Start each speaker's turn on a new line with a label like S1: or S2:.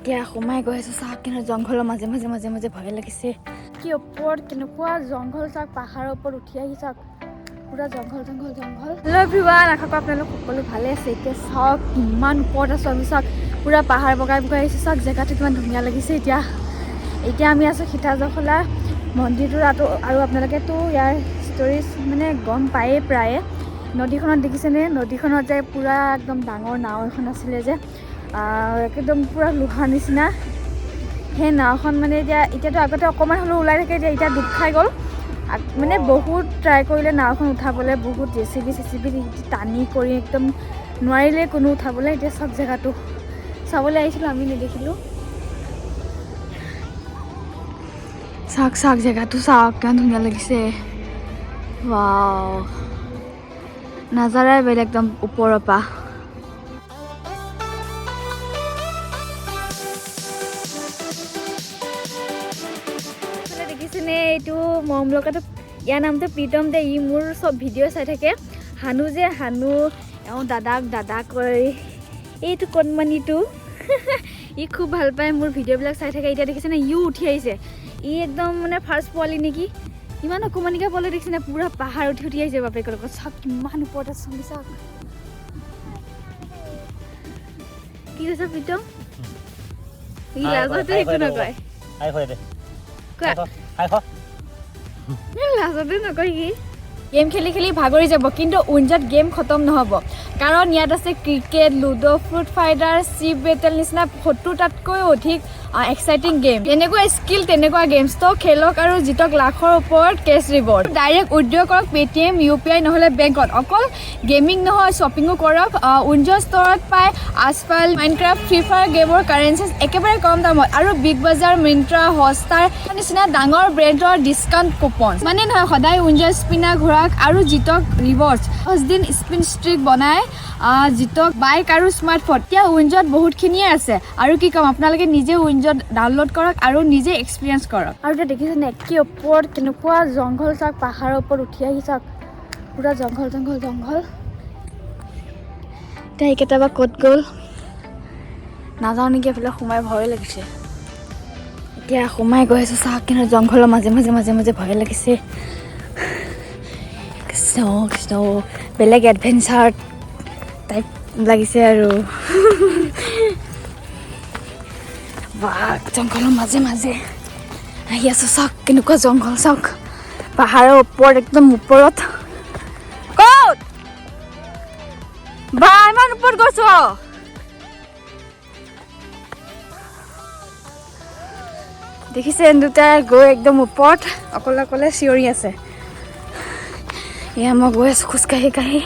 S1: এতিয়া সোমাই গৈ আছোঁ চাওক কিন্তু জংঘলৰ মাজে মাজে মাজে মাজে ভয় লাগিছে কি ওপৰত কেনেকুৱা জংঘল চাওক পাহাৰৰ ওপৰত উঠি আহি চাওক পুৰা জংঘল জংঘল জংঘল হেল্ল' এভৰিৱান আশা কৰোঁ আপোনালোক সকলো ভালে আছে এতিয়া চাওক কিমান ওপৰত আছোঁ আমি চাওক পুৰা পাহাৰ বগাই বগাই আহিছোঁ চাওক জেগাটো কিমান ধুনীয়া লাগিছে এতিয়া আমি আছোঁ সীতাজখলা মন্দিৰটোৰ আৰু আপোনালোকেতো ইয়াৰ ষ্টৰিজ মানে গম পায়েই প্ৰায়ে নদীখনত দেখিছেনে নদীখনত যে পুৰা একদম ডাঙৰ নাও এখন আছিলে যে একদম পুৰা লোহাৰ নিচিনা সেই নাওখন মানে এতিয়াতো আগতে অকণমান হ'লেও ওলাই থাকে এতিয়া ডুব খাই গ'ল মানে বহুত ট্ৰাই কৰিলে নাওখন উঠাবলৈ বহুত জেচিবি টানি কৰি একদম নোৱাৰিলে কোনো উঠাবলৈ এতিয়া চব জেগাটো চাবলৈ আহিছিলোঁ আমি নেদেখিলোঁ চাওক চাওক জেগাটো চাওক কিমান ধুনীয়া লাগিছে ৱাও নাজাৰাই বেলেগ একদম ওপৰৰ পৰা দেখিছেনে এইটো মৰম লগাটো ইয়াৰ নামটো প্ৰীতম দে ই মোৰ চব ভিডিঅ' চাই থাকে হানু এওঁ দাদাক কয় এইটো কণমানিটো ই খুব ভাল পায় মোৰ ভিডিঅ'বিলাক চাই থাকে এতিয়া দেখিছেনে ইও উঠি আহিছে ই একদম মানে ফাৰ্ষ্ট পোৱালি নেকি ইমান অকণমানিকা পোৱালি দেখিছেনে পুৰা পাহাৰ উঠি আহিছে বাপেকৰ লগত চাওক কিমান ওপৰত আছে চাওক কি কৈছে প্ৰীতম ই লাজতে একো নকয় লাজতে নকয় কি গেম খেলি খেলি ভাগৰি যাব কিন্তু উইঞ্জত গেম খতম নহ'ব কাৰণ ইয়াত আছে ক্ৰিকেট লুডো ফ্ৰুট ফাইটাৰ চিপ বেটেল নিচিনা 70টাতকৈ অধিক এক্সাইটিং গেম যেনেকুৱা স্কিল তেনেকুৱা গেমছ তো খেলক আৰু জিতক লাখৰ ওপৰত কেছ ৰিৱাৰ্ড ডাইৰেক্ট উইথড্ৰ কৰক পেটিএম UPI নহ'লে বেংকত অকল গেমিং নহয় শ্বপিঙো কৰক উইঞ্জৰ ষ্টৰত পায় আছফাল মাইনক্ৰাফ্ট ফ্ৰী ফায়াৰ গেমৰ কাৰেঞ্চিজ একেবাৰে কম দামত আৰু বিগ বাজাৰ মিন্ত্ৰা হটষ্টাৰ নিচিনা ডাঙৰ ব্ৰেণ্ডৰ ডিছকাউণ্ট কুপন মানে নহয় সদায় উইঞ্জৰ স্পিনাৰ ঘূৰাক আৰু জিতক ৰিৱাৰ্ডছ 10 দিন স্পিন ষ্ট্ৰিক বনাই জিতক বাইক আৰু স্মাৰ্টফোন এতিয়া উইঞ্জত বহুতখিনিয়ে আছে আৰু কি ক'ম আপোনালোকে নিজে উইঞ্জত ডাউনলোড কৰক আৰু নিজে এক্সপিৰিয়েঞ্চ কৰক আৰু এতিয়া দেখিছেনে কি ওপৰত কেনেকুৱা জংঘল চাওক পাহাৰৰ ওপৰত উঠি আহি চাওক পুৰা জংঘল জংঘল জংঘল এতিয়া এইকেইটা বা ক'ত গ'ল নাযাওঁ নেকি এইফালে সোমাই ভয় লাগিছে এতিয়া সোমাই গৈ আছোঁ চাওক কিন্তু জংঘলৰ মাজে মাজে মাজে মাজে ভয় লাগিছে কৃষ্ণ বেলেগ এডভেঞ্চাৰ টাইপ লাগিছে আৰু জংঘলৰ মাজে মাজে আহি আছোঁ চাওক কেনেকুৱা জংঘল চাওক পাহাৰৰ ওপৰত একদম ওপৰত ক'ত বা ইমান ওপৰত গৈছো দেখিছে দুটা গৈ একদম ওপৰত অকলে চিঞৰি আছে এয়া মই গৈ আছোঁ খোজকাঢ়ি